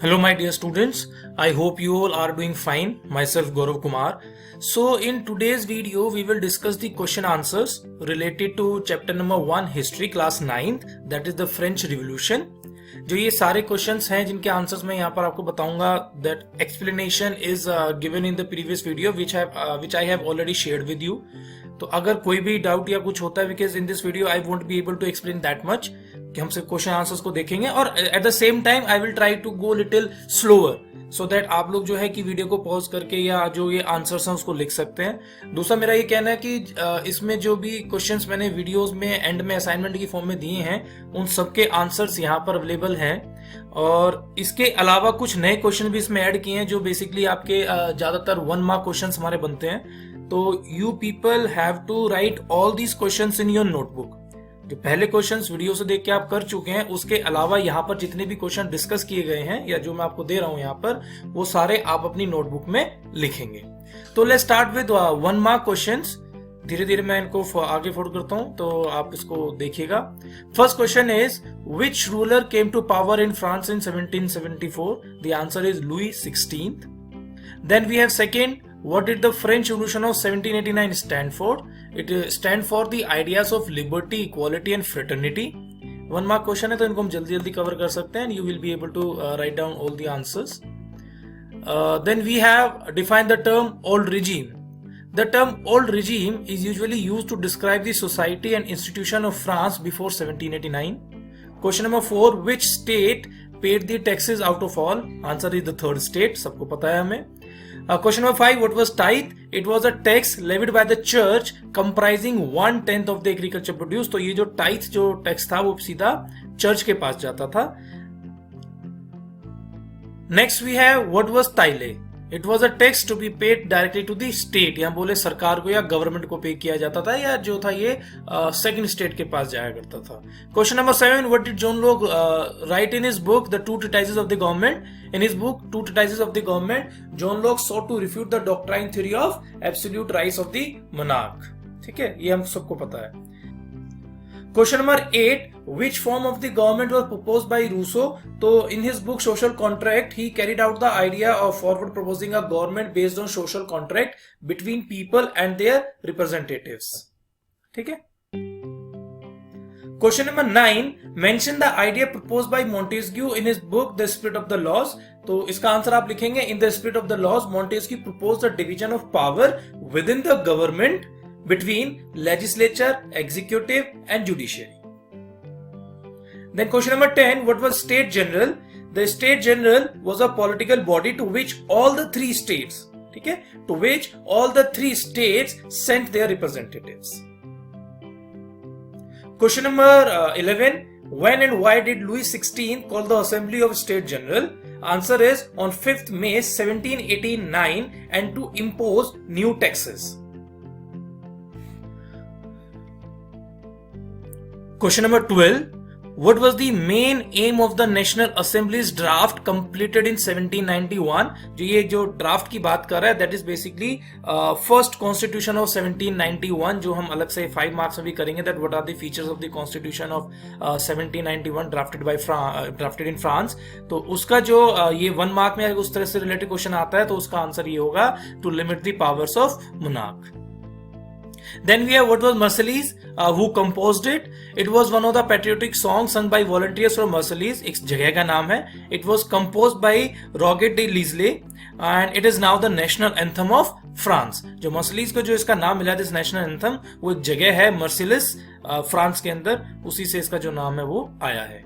Hello, my dear students. I hope you all are doing fine. Myself, Gaurav Kumar. So, in today's video, we will discuss the question answers related to chapter number 1, History, class 9th, that is the French Revolution. जो ये सारे questions हैं जिनके answers मैं यहाँ पर आपको बताऊंगा, that explanation is given in the previous video which I have already shared with you. तो अगर कोई भी डाउट या कुछ होता है, because in this video I won't be able to explain that much, कि हम सिर्फ क्वेश्चन आंसर्स को देखेंगे और at the same time I will try to go little slower so that आप लोग जो है कि वीडियो को पॉज करके या जो ये आंसर्स हैं उसको लिख सकते हैं. दूसरा मेरा ये कहना है कि इसमें जो भी क्वेश्चंस मैंने वीडियोस में एंड में असाइनमेंट की फॉर्म में दिए हैं उन सबके आंसर्स यहाँ पर अवेलेबल हैं. और इसके अलावा कुछ नए क्वेश्चन भी इसमें ऐड किए हैं जो बेसिकली आपके ज्यादातर 1 मार्क क्वेश्चन हमारे बनते हैं. तो you people have to write all these questions in your notebook. जो पहले क्वेश्चंस वीडियो से देख के आप कर चुके हैं, उसके अलावा यहाँ पर जितने भी क्वेश्चन डिस्कस किए गए हैं या जो मैं आपको दे रहा हूं यहाँ पर, वो सारे आप अपनी नोटबुक में लिखेंगे. तो let's start with 1 mark questions. धीरे धीरे मैं इनको आगे फॉरवर्ड करता हूं तो आप इसको देखिएगा. First question is which ruler came to power in France in 1774? The answer is Louis 16th. Then we have second, what did the French Revolution of 1789 stand for? It stand for the ideas of liberty, equality and fraternity. 1 mark question है तो इनको हम जल्दी जल्दी cover कर सकते हैं. You will be able to write down all the answers. Then we have defined the term old regime. The term old regime is usually used to describe the society and institution of France before 1789. Question number 4, which state paid the taxes out of all? Answer is the third state. सबको पता है हमें. Question number 5, what was tithe? It was a tax levied by the church comprising 1/10 of the agriculture produce. तो ये जो tithe जो tax था वो सीधा चर्च के पास जाता था. Next we have what was taille? It was a tax to be paid directly to the state. यहाँ बोले सरकार को या गवर्नमेंट को पे किया जाता था, या जो था ये सेकंड स्टेट के पास जाया करता था. Question number 7, what did John Locke write in his book The Two Treatises of the Government? In his book Two Treatises of the Government, John Locke sought to refute the doctrine theory of absolute rights of the monarch. ठीक है, ये हम सबको पता है. Question number 8, which form of the government was proposed by Rousseau? तो in his book Social Contract, he carried out the idea of forward proposing a government based on social contract between people and their representatives. ठीक है. Question number 9, mention the idea proposed by Montesquieu in his book The Spirit of the Laws. तो इसका answer आप लिखेंगे, in The Spirit of the Laws, Montesquieu proposed the division of power within the government between legislature, executive and judiciary. Then question number 10, what was State General? The State General was a political body to which all the 3 states, ठीक है, to which all the 3 states sent their representatives. Question number 11, when and why did Louis XVI call the Assembly of State General? Answer is on 5th May 1789 and to impose new taxes. Question number 12, what was the main aim of the National Assembly's draft completed in 1791? जो ये जो draft की बात कर रहा है, that is basically first constitution of 1791, जो हम अलग से 5 मार्क्स में भी करेंगे, that what are the features of the constitution of 1791 drafted in France. तो उसका जो ये 1 मार्क में उस तरह से रिलेटेड क्वेश्चन आता है तो उसका आंसर ये होगा to limit the powers of monarch. Then we have what was Marseillais, who composed it? It was one of the patriotic songs sung by volunteers from Marseillais. एक जगह का नाम है. It was composed by Roger de Lisle and it is now the national anthem of France. जो Marseillais को जो इसका नाम मिला है, this national anthem, वो एक जगह है Marseilles, फ्रांस के अंदर, उसी से इसका जो नाम है वो आया है.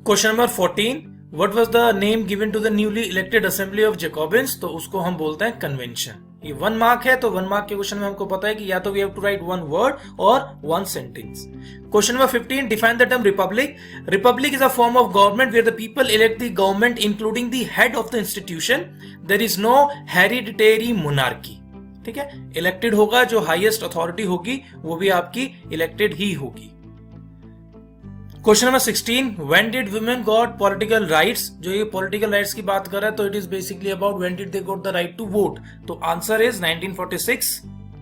Question number 14, what was the name given to the newly elected assembly of Jacobins? तो उसको हम बोलते हैं convention. ये 1 मार्क है तो 1 मार्क के क्वेश्चन में हमको पता है कि या तो we have to write 1 word और 1 sentence. Question number 15, define the term republic. Republic is a form of government where the people elect the government including the head of the institution. There is no hereditary monarchy. ठीक है, elected होगा, जो highest authority होगी वो भी आपकी elected ही होगी. Question number 16, when did women got political rights? जो ये पॉलिटिकल राइट्स की बात कर रहा है तो it is basically about when did they got the right to vote. तो आंसर इज 1946.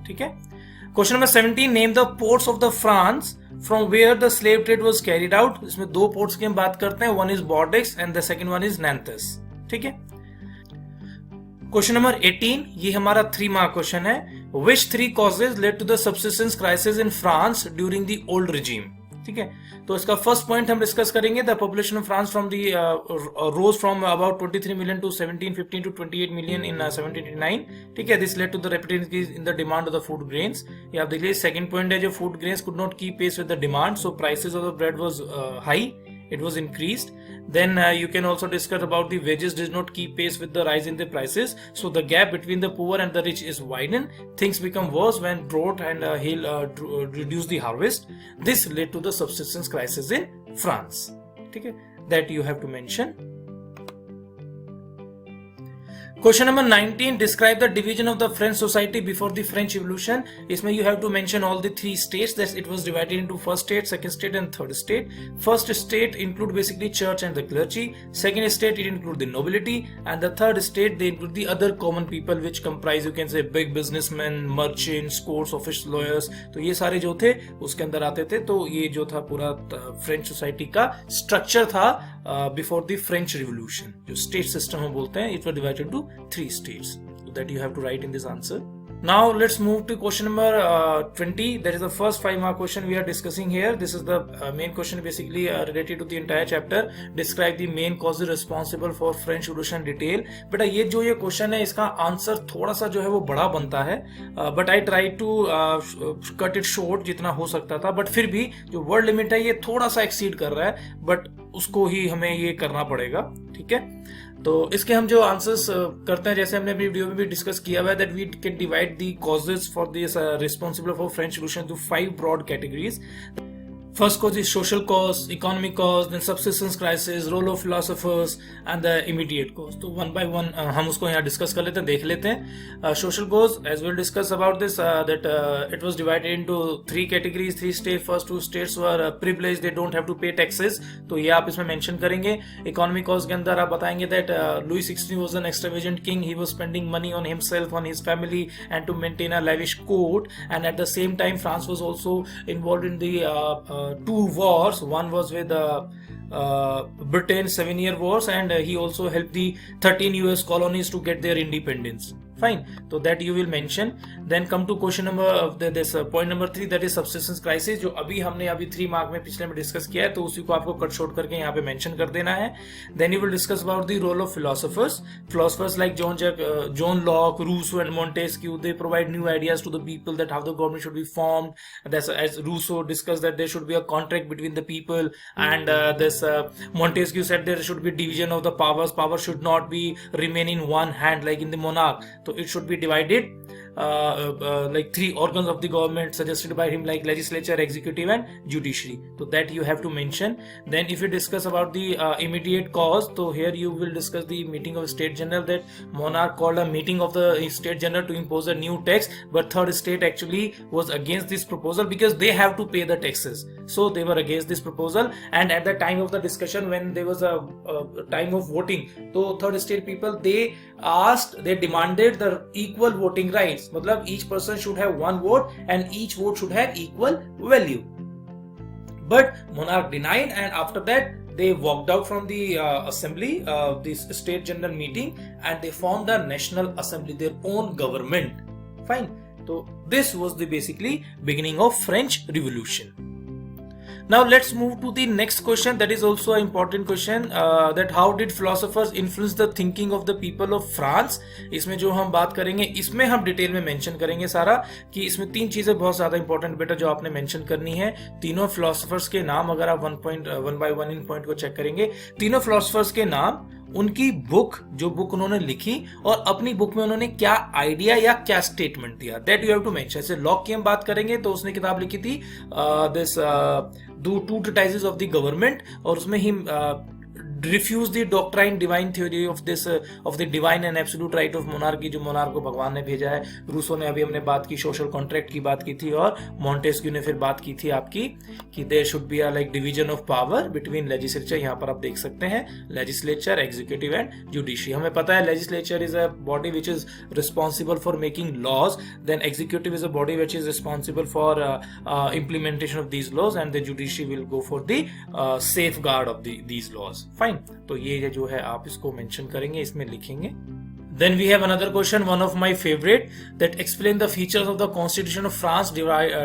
ठीक है. Question number 17, name the ports of the France from where the slave trade was carried out, इसमें दो पोर्ट्स की हम बात करते हैं, one is Bordeaux and the second one is Nantes. ठीक है, क्वेश्चन नंबर 18, ये हमारा 3 मार्क क्वेश्चन है। Which 3 causes led to the subsistence crisis in France during the old regime. ठीक है, तो इसका फर्स्ट पॉइंट हम डिस्कस करेंगे, the population of France from the rose from about 23 million to 1715 to 28 million in 1789। ठीक है, this led to the rapid increase in the demand of the food grains. ये आप देखिए सेकंड पॉइंट है, जो food grains could not keep pace with the demand, so prices of the bread was high, it was increased. Then you can also discuss about the wages did not keep pace with the rise in the prices, so the gap between the poor and the rich is widened. Things become worse when drought and hail reduce the harvest. This led to the subsistence crisis in France. Okay, that you have to mention. Question number 19, describe the division of the French society before the French Revolution. इसमें you have to mention all the 3 states that it was divided into first state, second state and third state. First state include basically church and the clergy. Second state it include the nobility, and the third state they include the other common people which comprise you can say big businessmen, merchants, courts, office, lawyers. तो ये सारे जो थे उसके अंदर आते थे। तो ये जो था पूरा फ्रेंच सोसाइटी का स्ट्रक्चर था बिफोर द फ्रेंच रिवोल्यूशन। जो स्टेट सिस्टम हम बोलते हैं, it was divided to 3 states, so that you have to write in this answer. Now let's move to question number 20. That is the first 5 mark question we are discussing here. This is the main question basically related to the entire chapter. Describe the main causes responsible for French Revolution detail. बेटा ये जो ये question है इसका answer थोड़ा सा जो है वो बड़ा बनता है, but I try to cut it short जितना हो सकता था, बट फिर भी जो वर्ड लिमिट है ये थोड़ा सा एक्सीड कर रहा है, बट उसको ही हमें ये करना पड़ेगा। ठीक है, तो इसके हम जो आंसर्स करते हैं, जैसे हमने अपनी वीडियो में भी डिस्कस किया हुआ है, that we can divide the causes for this responsible for French revolution to 5 broad categories. First cause is social cause, economic cause, then subsistence crisis, role of philosophers and the immediate cause. तो one by one हम उसको यहाँ discuss कर लेते हैं, देख लेते हैं। Social cause, as we'll discuss about this, that it was divided into 3 categories, 3 states. First 2 states were privileged, they don't have to pay taxes, तो ये आप इसमें मेंशन करेंगे। Economic cause के अंदर आप बताएंगे that Louis XVI was an extravagant king, he was spending money on himself, on his family, and to maintain a lavish court, and at the same time France was also involved in the 2 wars. One was with Britain, 7-year wars, and he also helped the 13 US colonies to get their independence. Fine, so that you will mention. Then come to question number this point number 3, that is subsistence crisis, जो हमने 3 mark में पिछले में discuss किया है, तो उसी को आपको कट शॉर्ट करके यहाँ पे मेंशन कर देना है। Then you will discuss about the role of philosophers like John Locke, Rousseau and Montesquieu. They provide new ideas to the people that how the government should be formed. That's as Rousseau discussed that there should be a contract between the people, and Montesquieu said there should be division of the powers. Power should not be remain in one hand like in the monarch. So it should be divided like 3 organs of the government suggested by him, like legislature, executive and judiciary. So that you have to mention. Then if you discuss about the immediate cause, so here you will discuss the meeting of state general, that monarch called a meeting of the state general to impose a new tax, but third state actually was against this proposal because they have to pay the taxes, so they were against this proposal. And at the time of the discussion, when there was a time of voting, so third state people they demanded the equal voting rights. मतलब each person should have 1 vote and each vote should have equal value, but monarch denied, and after that they walked out from the assembly, this state general meeting, and they formed a national assembly, their own government. Fine, so this was the basically beginning of French Revolution. Now let's move to the next question, that is also an important question, that how did philosophers influence the thinking of the people of France. इसमें जो हम बात करेंगे, इसमें हम detail में mention करेंगे सारा, कि इसमें 3 चीजें बहुत ज्यादा इंपॉर्टेंट बेटा जो आपने मेंशन करनी है। तीनों फिलोसोफर्स के नाम, अगर आप 1 by 1 इन पॉइंट को चेक करेंगे, तीनों फिलोसोफर्स के नाम, उनकी बुक, जो बुक उन्होंने लिखी, और अपनी बुक में उन्होंने क्या आइडिया या क्या स्टेटमेंट दिया, that you have to mention. जैसे लॉक की हम बात करेंगे तो उसने किताब लिखी थी this 2 treatises of the government, और उसमें ही refuse the doctrine divine theory of this of the divine and absolute right of monarchy, जो मोनार्क को भगवान ने भेजा है। रूसो ने, अभी हमने बात की सोशल कॉन्ट्रैक्ट की बात की थी, और मॉन्टेस्क्यू ने फिर बात की थी आपकी कि there should be a like division of power between legislature, यहाँ पर आप देख सकते हैं लेजिस्लेचर, एग्जीक्यूटिव एंड जुडिशरी। हमें पता है legislature is a body which is responsible for making laws, then executive is a body which is responsible for implementation of these laws, and the judiciary will go for the safeguard of these laws. Fine. तो ये जो है आप इसको mention करेंगे, इसमें लिखेंगे। Then we have another question, one of my favorite, that explain the features of the Constitution of France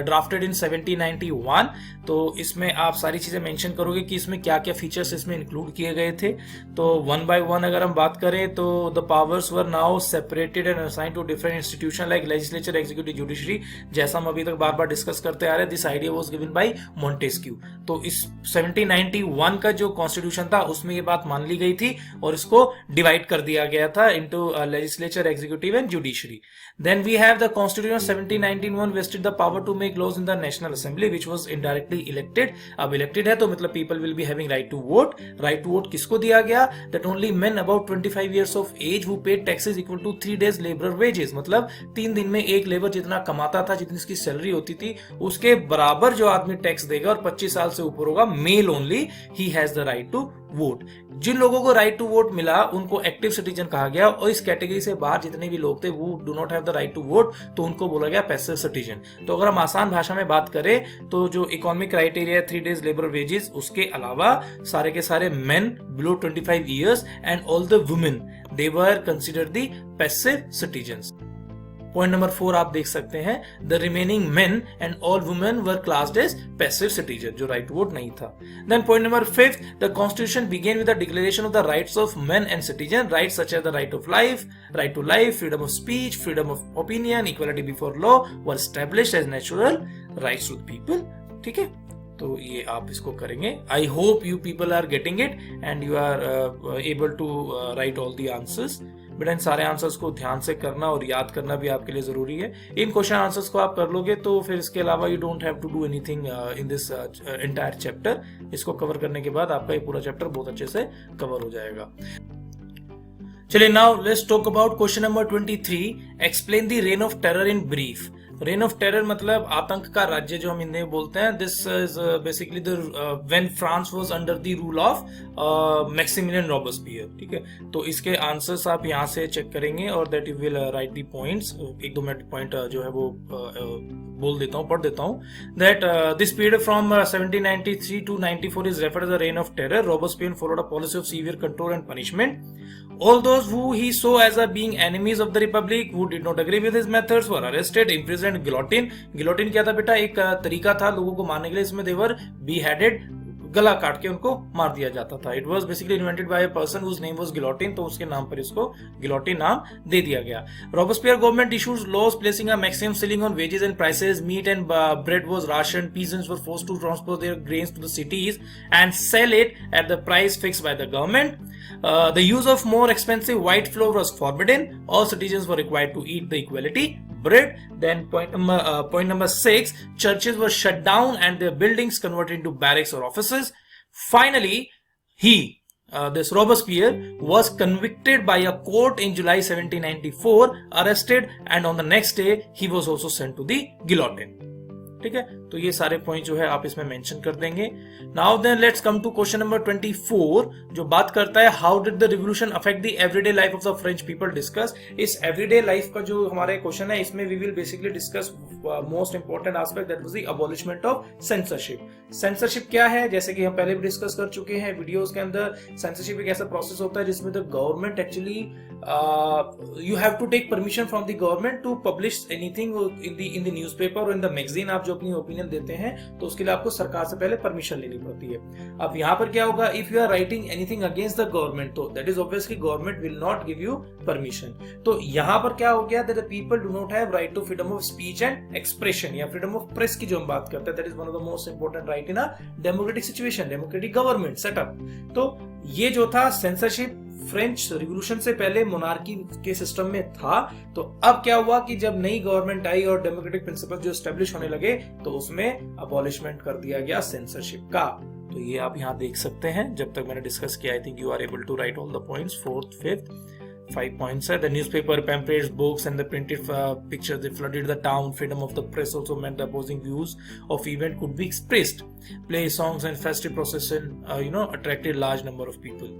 drafted in 1791. तो इसमें आप सारी चीजें मेंशन करोगे कि इसमें क्या क्या फीचर्स इसमें इंक्लूड किए गए थे। तो वन बाय वन अगर हम बात करें तो the powers were now separated and assigned to different institution like legislature, executive, judiciary, जैसा हम अभी तक बार बार डिस्कस करते आ रहे हैं। This idea was given by Montesquieu. तो इस 1791 का जो कॉन्स्टिट्यूशन था उसमें ये बात मान ली गई थी और इसको डिवाइड कर दिया गया था into legislature, executive and judiciary. Then we have the Constitution of 1791 vested the power to make laws in the National Assembly, which was indirectly elected. अब elected है तो मतलब people will be having right to vote. Right to vote किसको दिया गया? That only men about 25 years of age who paid taxes equal to 3 days labor wages. मतलब 3 दिन में एक लेबर जितना कमाता था, जितनी उसकी सैलरी होती थी, उसके बराबर जो आदमी टैक्स देगा और 25 साल से ऊपर होगा, male only, he has the right to vote. जिन लोगों को राइट टू वोट मिला उनको एक्टिव सिटीजन कहा गया, और इस कैटेगरी से बाहर जितने भी लोग थे वो do not have the right to vote, तो उनको बोला गया पैसिव सिटीजन। तो अगर हम आसान भाषा में बात करें तो जो economic criteria 3 days labour wages, उसके अलावा सारे के सारे men below 25 years and all the women, they were considered the passive citizens. Point number 4 आप देख सकते हैं, the remaining men and all women were classed as passive citizen, जो राइट टू वोट नहीं था। Then point number 5, the constitution began with the declaration of the rights of men and citizen, rights such as the right to life, freedom of speech, freedom of opinion, equality before law were established as natural rights to the people. ठीक है, तो ये आप इसको करेंगे। I hope you people are getting it and you are able to write all the answers. बेटा इन सारे आंसर्स को ध्यान से करना और याद करना भी आपके लिए जरूरी है। इन क्वेश्चन आंसर्स को आप कर लोगे तो फिर इसके अलावा you don't have to do anything in this entire chapter. इसको कवर करने के बाद आपका ये पूरा चैप्टर बहुत अच्छे से कवर हो जाएगा। चलिए, now let's talk about question number 23, explain the rain of terror in brief. Rain of terror मतलब आतंक का राज्य, जो हम हिंदी में बोलते हैं। This is basically the when France was under the rule of Maximilian Robespierre. ठीक है, तो इसके आंसर्स आप यहाँ से चेक करेंगे और that you will write the points. 1-2 minute point जो है वो बोल देता हूँ, पढ़ देता हूँ। That this period from 1793 to 94 is referred as the reign of terror. Robespierre followed a policy of severe control and punishment. All those who he saw as being enemies of the republic, who did not agree with his methods, were arrested, imprisoned. Guillotine क्या था बेटा? एक तरीका था लोगों को मारने के लिए, इसमें they were beheaded, गला काट के उनको मार दिया जाता था। It was basically invented by a person whose name was Guillotin, तो उसके नाम पर इसको गिलोटिन नाम दे दिया गया। Robespierre government issues laws placing a maximum ceiling on wages and prices, meat and bread was ration, peasants were forced to transport their grains to the cities and sell it at the price fixed by the government. The use of more expensive white flour was forbidden. All citizens were required to eat the equality bread. Then point number 6, churches were shut down and their buildings converted into barracks or offices. Finally, this Robespierre was convicted by a court in July 1794, arrested, and on the next day he was also sent to the guillotine. ठीक है, तो ये सारे point जो है आप इसमें mention कर देंगे। Now then let's come to question number 24, जो बात करता है how did the revolution affect the everyday life of the French people. Discuss इस एवरीडे लाइफ का जो हमारे क्वेश्चन है, इसमें we will basically discuss most important aspect, that was the abolishment of censorship. Censorship क्या है? जैसे कि हम पहले भी डिस्कस कर चुके हैं वीडियोस के अंदर, सेंसरशिप एक ऐसा प्रोसेस होता है जिसमें the government actually you have to take permission from the government to publish anything in the newspaper or in the magazine। आप जो अपनी ओपिनियन देते हैं तो उसके लिए आपको सरकार से पहले परमिशन लेनी पड़ती है। अब यहाँ पर क्या होगा, if you are writing anything against the government, तो that is obviously government will not give you permission. तो यहाँ पर क्या हो गया, that the people do not have right to freedom of speech and expression, या फ्रीडम ऑफ प्रेस की जो हम बात करते हैं, that is one of the most important right in a democratic situation, democratic government setup. तो ये जो था सेंसरशिप फ्रेंच रिवॉल्यूशन से पहले मोनार्की के सिस्टम में था। तो अब क्या हुआ कि जब नई गवर्नमेंट आई और डेमोक्रेटिक प्रिंसिपल जो एस्टेब्लिश होने लगे, तो उसमें अबॉलिशमेंट कर दिया गया सेंसरशिप का। तो ये आप यहाँ देख सकते हैं, जब तक मैंने डिस्कस किया I think you are able to write all the points. Fourth fifth 5 points है. The newspaper, pamphlets, books and the printed pictures, they flooded the town. Freedom of the press also meant the opposing views of event could be expressed. Play, songs and festive procession attracted large number of people.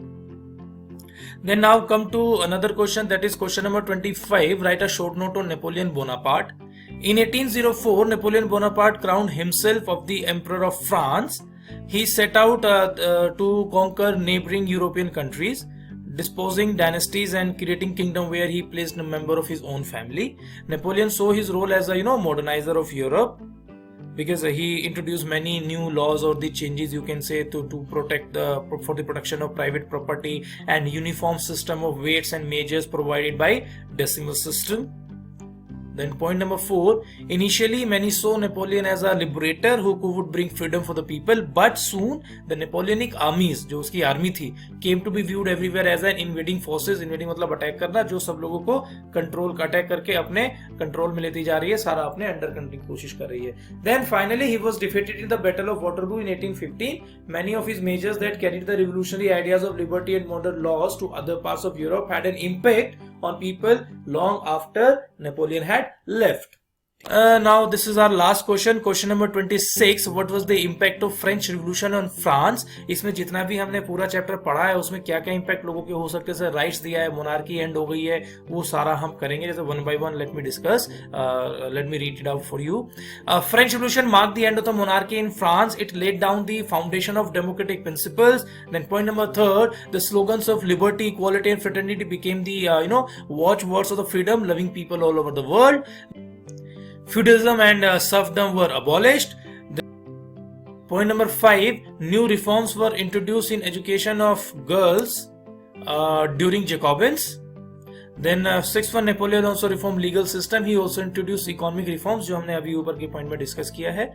Then now come to another question, that is question number 25. Write a short note on Napoleon Bonaparte. In 1804, Napoleon Bonaparte crowned himself of the Emperor of France. He set out to conquer neighboring European countries, disposing dynasties and creating kingdom where he placed a member of his own family. Napoleon saw his role as a modernizer of Europe, because he introduced many new laws or the changes you can say to protect for the protection of private property and uniform system of weights and measures provided by decimal system. Then point number 4, initially many saw Napoleon as a liberator who would bring freedom for the people, but soon the Napoleonic armies, जो उसकी army थी, came to be viewed everywhere as an invading forces. Invading मतलब attack करना, जो सब लोगों को control attack करके अपने कंट्रोल में लेती जा रही है, सारा अपने अंडर करने की कोशिश कर रही है. Then finally he was defeated in the Battle of Waterloo in 1815. Many of his measures that carried the revolutionary ideas of liberty and modern laws to other parts of Europe had an impact on people long after Napoleon had left. Now this is our last question, question number 26. What was the impact of French Revolution on France? इसमें जितना भी हमने पूरा chapter पढ़ा है उसमें क्या क्या इम्पैक्ट लोगों के हो सकते हैं, राइट्स दिया है, मोनार्की एंड हो गई है, वो सारा हम करेंगे जैसे one by one. Let me discuss, let me read it out for you. French Revolution marked the end of the monarchy in France. It laid down the foundation of democratic principles. Then point number 3, the slogans of liberty, equality and fraternity became the watchwords of the freedom loving people all over the world. Feudalism and serfdom were abolished. Point number 5, new reforms were introduced in education of girls during Jacobins. Then 6th one, Napoleon also reformed legal system. He also introduced economic reforms, जो हमने अभी ऊपर के point में discuss किया है.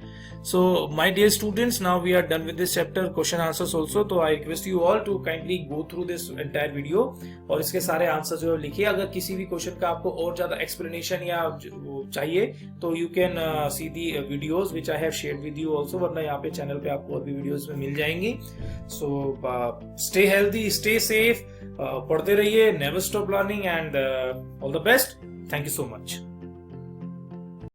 So my dear students, now we are done with this chapter, question answers also. तो I request you all to kindly go through this entire video और इसके सारे आंसर जो है लिखिए. अगर किसी भी क्वेश्चन का आपको और ज्यादा एक्सप्लेनेशन या चाहिए तो you can see the videos which I have shared with you also, वरना यहाँ पे चैनल पे आपको और भी वीडियोस में मिल जाएंगी. So stay healthy, stay safe, पढ़ते रहिए, never stop learning and all the best. Thank you so much.